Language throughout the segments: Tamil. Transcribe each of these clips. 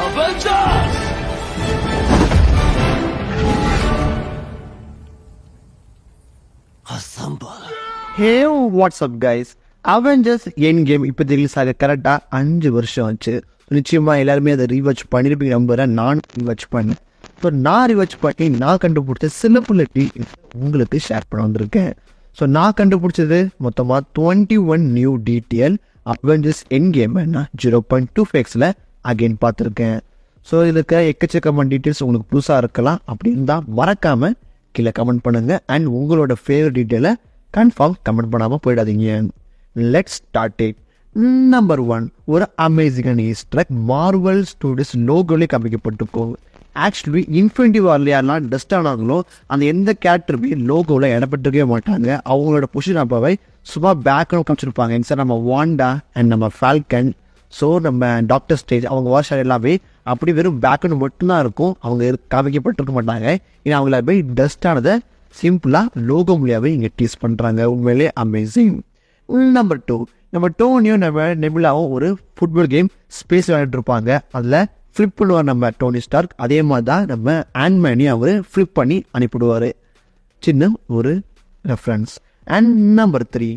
Avengers! Assemble. Hey, what's up guys? Avengers end game இப்போ ரிலீஸ் ஆக கரெக்டாக 5 வருஷம் ஆச்சு. நிச்சயமாக எல்லாருமே அதை ரீவாச் பண்ணியிருப்பீங்க நம்புகிறேன். நான் ரீவாச் பண்ணேன். ஸோ நான் ரீவாச் பண்ணி நான் கண்டுபிடிச்ச சில புள்ளி உங்களுக்கு ஷேர் பண்ண வந்திருக்கேன். ஸோ நான் கண்டுபிடிச்சது மொத்தமாக 21 new detail Avengers end game நான் 0.25xல் அகெயின் பார்த்துருக்கேன். ஸோ இதுக்கு எக்கச்சக்கமான டீட்டெயில்ஸ் உங்களுக்கு புதுசாக இருக்கலாம். அப்படி இருந்தால் மறக்காமல் கீழே கமெண்ட் பண்ணுங்கள். அண்ட் உங்களோட ஃபேவரட் டீட்டெயிலை கன்ஃபார்ம் கமெண்ட் பண்ணாமல் போயிடாதீங்க. Let's start it. நம்பர் 1, ஒரு அமேசிங்கான ஈஸ்டர் மார்வல் ஸ்டூடியோஸ் லோகோலே காமிக்கப்பட்டிருக்கும். ஆக்சுவலி இன்ஃபினிட்டி வார்ல யாரெல்லாம் டஸ்ட் ஆனாங்களோ அந்த எந்த கேரக்டருமே லோகோவில் இடப்பட்டிருக்கவே மாட்டாங்க. அவங்களோட பொசிஷன் அப்போவை சும்மா பேக்ரவுண்ட் காமிச்சிருப்பாங்க. சார் நம்ம வாண்டா அண்ட் நம்ம ஃபால்கன், ஸோ நம்ம டாக்டர் ஸ்டேஜ், அவங்க வாஷர் எல்லாமே அப்படி வெறும் பேக்ரவுண்ட் மட்டும்தான் இருக்கும். அவங்க காமிக்கப்பட்டிருக்க மாட்டாங்க. ஏன்னா அவங்கள போய் டஸ்ட் ஆனதை சிம்பிளாக லோகோ மூலியாவே இங்கே டீஸ் பண்ணுறாங்க. உண்மையிலே அமேசிங். நம்பர் 2, நம்ம டோனியும் நம்ம நெபுலாவும் ஒரு ஃபுட்பால் கேம் ஸ்பேஸ் விளையாட்டு இருப்பாங்க. அதில் ஃப்ளிப் பண்ணுவார் நம்ம டோனி ஸ்டார்க். அதே மாதிரி தான் நம்ம ஆண்ட்மேனையும் அவர் ஃப்ளிப் பண்ணி அனுப்பிவிடுவார். சின்ன ஒரு ரெஃபரன்ஸ். அண்ட் நம்பர் 3,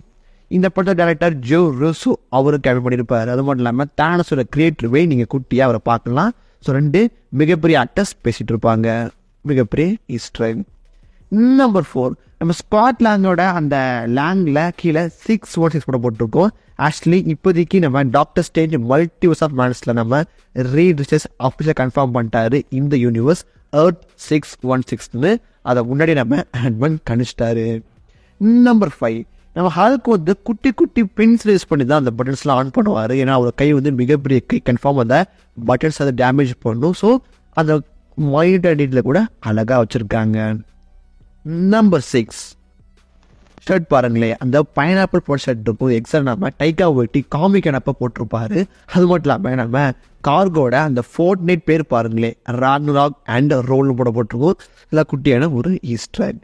இந்த படத்தோட டேரக்டர் ஜோ ரூசோ அவரும் கேள்வி பண்ணியிருப்பார். அது மட்டும் இல்லாமல் தானஸோட கிரியேட்டர்வே நீங்கள் குட்டியாக அவரை பார்க்கலாம். ஸோ 2 மிகப்பெரிய ஆக்டர்ஸ் பேசிகிட்டு இருப்பாங்க. மிகப்பெரிய ஈஸ்டர். நம்பர் 4, நம்ம ஸ்காட்லாண்டோட அந்த லேங்கில் கீழே 616 படம் போட்டிருக்கோம். ஆக்சுவலி இப்போதைக்கு நம்ம டாக்டர் ஸ்டேஞ்ச் மல்டிவர்ஸ் ஆஃப் மேனஸில் நம்ம ரீட் ரிசர்ச் ஆஃபீஸில் கன்ஃபார்ம் பண்ணிட்டாரு இந்த யூனிவர்ஸ் எர்த் 616ன்னு. அதை முன்னாடி நம்ம ஆட்மன் கணிச்சிட்டாரு. நம்பர் 5, நம்ம ஹல்க் வந்து குட்டி குட்டி பின்ஸ் யூஸ் பண்ணி தான் அந்த பட்டன்ஸ்லாம் ஆன் பண்ணுவார். ஏன்னா அவர் கை வந்து மிகப்பெரிய கை, கன்ஃபார்ம் அந்த பட்டன்ஸ் அதை டேமேஜ் பண்ணும். ஸோ அந்த மானிட்டர் டீட்டில் கூட அழகாக வச்சுருக்காங்க. நம்பர் 6, ஷர்ட் பாருங்களேன், அந்த பைனாப்பிள் போட்ட ஷர்ட் இருக்கும். எக்ஸாம் நம்ம டைக்கா ஒட்டி காமிக் அப்போ போட்டிருப்பாரு. அது மட்டும் இல்லாமல் நம்ம கார்கோட அந்த ஃபோர்ட்நைட் பேர் பாருங்களேன், ராக்னராக் அண்ட் ரோல்னு போட்டிருக்கோம். இதெல்லாம் குட்டியான ஒரு ஈஸ்டர்.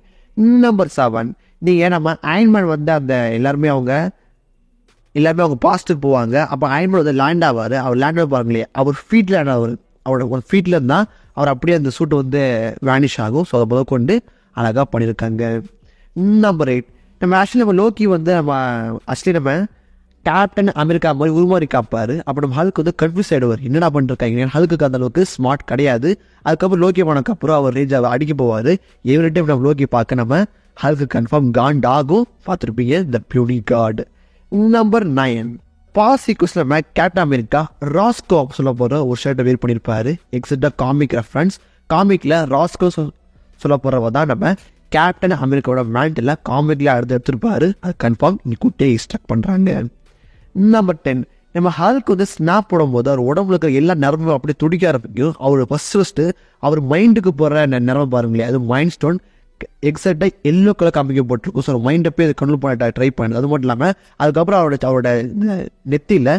நம்பர் 7, நீங்கள் நம்ம அயன்மேன் வந்து அந்த எல்லாருமே அவங்க பாஸ்ட்டுக்கு போவாங்க. அப்போ அயன்மேன் வந்து லேண்ட் ஆவார். அவர் லேண்ட் பாருங்களேன், அவர் ஃபீட்டில் லேண்ட் ஆவார். அவரோட ஒரு ஃபீட்டில் இருந்தால் அவர் அப்படியே அந்த சூட்டு வந்து வேனிஷ் ஆகும். ஸோ அதை முதல் கொண்டு அழகாக பண்ணியிருக்காங்க. நம்பர் 8, நம்ம ஆக்சுவலி நம்ம லோக்கி வந்து நம்ம கேப்டன் அமெரிக்கா மாதிரி உருமாறி காப்பார். அப்போ நம்ம ஹல்க் வந்து கன்ஃபியூஸ் ஆகிடுவார், என்னடா பண்ணிருக்காங்க. ஹல்க்கு அந்த அளவுக்கு ஸ்மார்ட் கிடையாது. அதுக்கப்புறம் லோக்கி போனதுக்கப்புறம் அவர் ரேஞ்சாவை அடிக்க போவார். எவ்ரி டைம் நம்ம லோக்கி பார்க்க நம்ம ஹல்க்கு கன்ஃபார்ம் காண்டாகும். பார்த்துருப்பீங்க the puny god. Number 9, boss சீக்வன்ஸில் நம்ம கேப்டன் அமெரிக்கா ராஸ்கோ சொல்ல போகிற ஒரு ஷர்ட்டை வேர் பண்ணியிருப்பாரு. எக்ஸாக்டாக காமிக் ரெஃபரன்ஸ். காமிக்கில் ராஸ்கோ சொல்ல போகிறவ தான் நம்ம கேப்டன் அமெரிக்காவோட மேண்டில் காமிக்கில் எடுத்திருப்பாரு. அது கன்ஃபார்ம் இன்னைக்கு குட்டியை இன்ஸ்ட்ரக்ட் பண்ணுறாங்க. நம்பர் 10, நம்ம ஹல்க் வந்து ஸ்னாப் போடும்போது அவர் உடம்புல இருக்கிற எல்லா நரம்பும் அப்படியே துடிக்க ஆரம்பிக்கும். அவர் ஃபஸ்ட்டு அவர் மைண்டுக்கு போகிற நரம்பு பாருங்களேன், அது மைண்ட் ஸ்டோன் எக்ஸாக்டாக எல்லோ கலர் காமிக்கப்பட்டிருக்கும். ஸோ மைண்டை போய் அதை கண்ட்ரோல் பண்ண ட்ரை பண்ணுது. அது மட்டும் இல்லாமல் அதுக்கப்புறம் அவரோட நெத்தியில்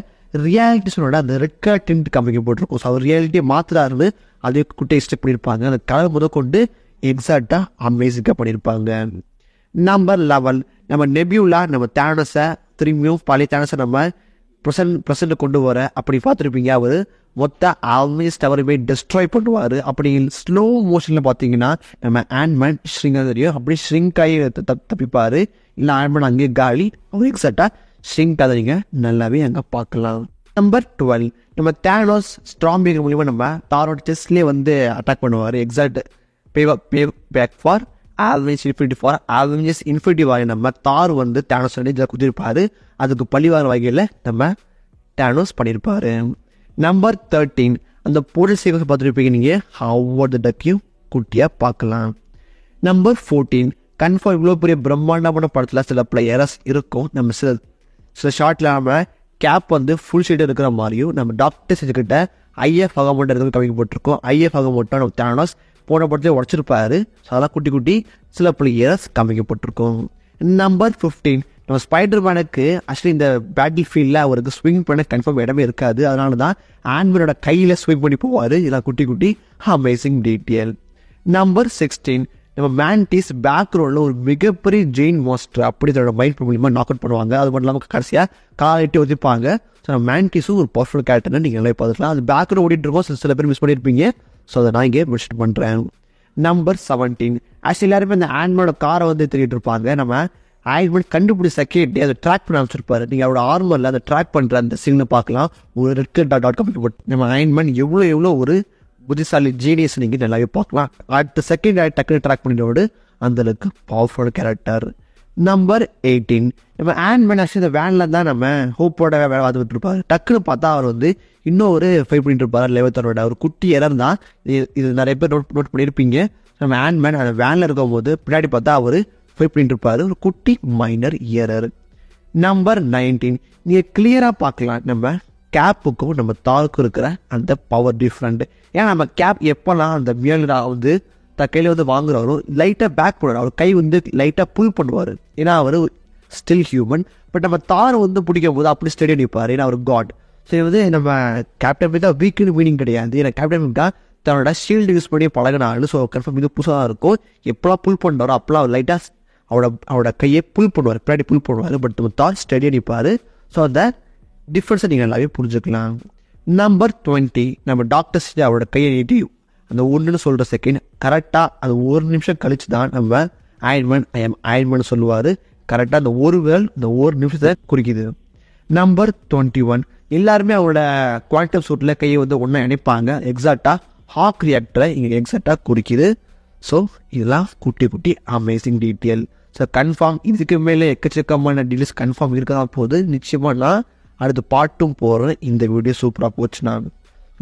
ரியாலிட்டிஸோட அந்த ரெட் கலர் டிண்ட் காமிக்கப்பட்டிருக்கும். ஸோ அவர் ரியாலிட்டியை மாற்றுறாருன்னு அதே குட்டியை இன்ஸ்ட்ரக்ட் பண்ணியிருப்பாங்க. அந்த கலர் முதல் கொண்டு எக்ஸாக்டாக அமேசிங்காக பண்ணியிருப்பாங்க. நம்பர் 11, நம்ம நெபியூலா நம்ம தேனஸை திரும்பியும் பழைய தேனஸை நம்ம ப்ரெசென்ட் கொண்டு வர அப்படி பார்த்துருப்பீங்க. அவர் மொத்த அவெஞ்சர்ஸ் டவரையுமே டெஸ்ட்ராய் பண்ணுவார். அப்படி ஸ்லோ மோஷனில் பார்த்தீங்கன்னா நம்ம ஆண்ட்மேன் ஷ்ரிங்காக தெரியும். அப்படி ஷ்ரிங்க் ஆகி தப்பிப்பார். இல்லை ஆண்ட்மேன் அங்கேயே காலி. அவர் எக்ஸாக்டாக ஷ்ரிங்க் அதை நீங்கள் நல்லாவே அங்கே பார்க்கலாம். நம்பர் 12, நம்ம தேனோஸ் ஸ்ட்ராம்பிங் மூலிமா நம்ம தாரோட செஸ்ட்லேயே வந்து அட்டாக் பண்ணுவார். Exact back for Avengers Infinity War நம்ம தார் வந்து தேனோஸ் குதிருப்பார். அதுக்கு பழிவார வகையில் நம்ம தேனோஸ் பண்ணியிருப்பார். நம்பர் 13, அந்த போர்ட்டல் சீக்வன்ஸ் பார்த்துருப்பீங்க நீங்கள். ஹவர்ட் த டக்கையும் குட்டியாக பார்க்கலாம். நம்பர் 14, கன்ஃபார்ம் இவ்வளோ பெரிய பிரம்மாண்டமான படத்தில் சில பிளேயர்ஸ் இருக்கும். நம்ம சில ஷார்ட்டில் நம்ம கேப் வந்து ஃபுல் ஷீட் இருக்கிற மாதிரியும் நம்ம டாக்டர் செஞ்சுக்கிட்ட ஐஎஃப் அகமோட்டை இருக்கிறது காமிக்கப்பட்டிருக்கோம். ஐஎஃப் அகமோட்டை நம்ம தேனோஸ் போன படத்தில் உடச்சிருப்பாரு. ஸோ அதெல்லாம் குட்டி குட்டி சில பிளேயர்ஸ் காமிக்கப்பட்டிருக்கும். நம்பர் 15, நம்ம ஸ்பைடர் மேனுக்கு ஆக்சுவலி இந்த பேட்டில் ஃபீல்டில் அவருக்கு ஸ்விங் பண்ண கன்ஃபார்ம் இடமே இருக்காது. அதனால தான் ஆண்ட்மேனோட கையில் ஸ்விங் பண்ணி போவார். இதெல்லாம் குட்டி குட்டி அமேசிங் டீட்டெயில். நம்பர் 16, நம்ம மேண்டிஸ் பேக்ரவுண்டில் ஒரு மிகப்பெரிய ஜெயின் மாஸ்டர் அப்படி தன்னோட மைண்ட் மூலியமாக நாக் அவுட் பண்ணுவாங்க. அது மட்டும் இல்லாமல் கடைசியாக காலிட்டு ஒதுப்பாங்க. ஸோ நம்ம மேண்டிஸும் ஒரு பவர்ஃபுல் கேரக்டர்னு நீங்கள் நல்லா பார்த்துக்கலாம். அது பேக்ரவுண்ட் ஓடிட்டு இருக்கோம், சில பேர் மிஸ் பண்ணியிருப்பீங்க. ஸோ அதை நான் இங்கே மென்ஷன் பண்ணுறேன். நம்பர் 17. ஆக்சுவலி எல்லாருமே இந்த ஆண்ட்மேனோட காரை வந்து திருட்டு இருப்பாங்க. நம்ம ஆயின்மேன் கண்டுபிடிச்ச செகண்ட் அதை ட்ராக் பண்ண ஆரம்பிச்சிருப்பாரு. நீங்கள் அவரோட ஆர்மரில் அதை ட்ராக் பண்ணுற அந்த சிக்னல் பார்க்கலாம். ஒரு ரெட்.com நம்ம ஆயின்மேன் எவ்வளோ ஒரு புத்திசாலி ஜீனியஸ் நீங்கள் நல்லாவே பார்க்கலாம். அடுத்த செகண்ட் டக்குனு ட்ராக் பண்ணிட்டோடு அந்தளவுக்கு பவர்ஃபுல் கேரக்டர். நம்பர் 18. நம்ம ஆண்ட்மேன் ஆக்சுவலி இந்த வேனில் தான் நம்ம ஹோப்போட வேலை பார்த்துட்டு இருப்பார். டக்குன்னு பார்த்தா அவர் வந்து இன்னும் ஒரு ஃபைட் பண்ணிட்டு இருப்பார். லெவத்தரோட ஒரு குட்டி எரர் தான் இது நிறைய பேர் நோட் பண்ணியிருப்பீங்க. நம்ம ஆண்ட்மேன் அந்த வேனில் இருக்கும்போது பின்னாடி பார்த்தா அவர் ஃபைட் பண்ணிட்டு இருப்பார். ஒரு குட்டி மைனர் எரர். நம்பர் 19. நீங்கள் கிளியராக பார்க்கலாம் நம்ம கேப்புக்கும் நம்ம தாருக்கும் இருக்கிற அந்த பவர் டிஃப்ரெண்ட். ஏன்னா நம்ம கேப் எப்போல்லாம் அந்த மியல்ரா வந்து கையில் வந்து வாங்குறாரோ லைட்டாக பேக் பண்ணுவார். அவர் கை வந்து லைட்டாக புல் பண்ணுவார். ஏன்னா அவர் ஸ்டில் ஹியூமன். பட் நம்ம தார் வந்து பிடிக்கும் போது அப்படி ஸ்டெடியாக நிற்பார். ஏன்னா அவர் காட். ஸோ வந்து நம்ம கேப்டன் அமெரிக்கா வீக்குன்னு மீனிங் கிடையாது. ஏன்னா கேப்டன் அமெரிக்கா தன்னோட ஷீல்டு யூஸ் பண்ணி பழகினாலும் ஸோ கன்ஃபார்ம் இது புதுசாக இருக்கும். எப்போலாம் புல் பண்ணுறாரோ அப்போலாம் அவர் லைட்டாக அவரோட கையை புல் பண்ணுவார், பின்னாடி புல் பண்ணுவார். பட் நம்ம தார் ஸ்டெடியாக நிற்பார். ஸோ அந்த டிஃப்ரென்ஸை நீங்கள் நல்லாவே புரிஞ்சுக்கலாம். நம்பர் 20. நம்ம டாக்டர்ஸ் அவரோட கையை நீட்டி அந்த ஒன்றுன்னு சொல்கிற செகண்ட் கரெக்டாக அது ஒரு நிமிஷம் கழிச்சு தான் நம்ம அயன்மேன் சொல்லுவார். கரெக்டாக அந்த ஒரு வேல் இந்த ஒரு நிமிஷத்தை குறிக்குது. நம்பர் 21. எல்லாருமே அவரோட குவாண்டம் சூட்டில் கையை வந்து ஒன்றா இணைப்பாங்க. எக்ஸாக்டாக ஹாக் ரியாக்டரை இங்கே எக்ஸாக்டாக குறிக்குது. ஸோ இதெல்லாம் குட்டி அமேசிங் டீட்டெயில். ஸோ கன்ஃபார்ம் இதுக்கு மேலே எக்கச்சக்கமான டீட்டெயில்ஸ் கன்ஃபார்ம் இருக்க தான் போகுது. நிச்சயமாக நான் அடுத்து பாட்டும் போகிறேன். இந்த வீடியோ சூப்பராக போச்சு.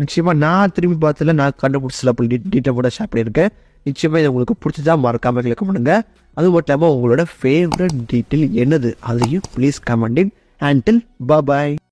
நிச்சயமாக நான் திரும்பி பார்த்துல நான் கண்டுபிடிச்ச சில டீட்டெயில் கூட ஷேர் பண்ணியிருக்கேன். நிச்சயமாக இது உங்களுக்கு பிடிச்சதா மறக்காமல் கிளிக் பண்ணுங்கள். அது மட்டும் இல்லாமல் உங்களோட ஃபேவரட் டீட்டெயில் என்னது அதையும் ப்ளீஸ் கமெண்டிங். Until bye.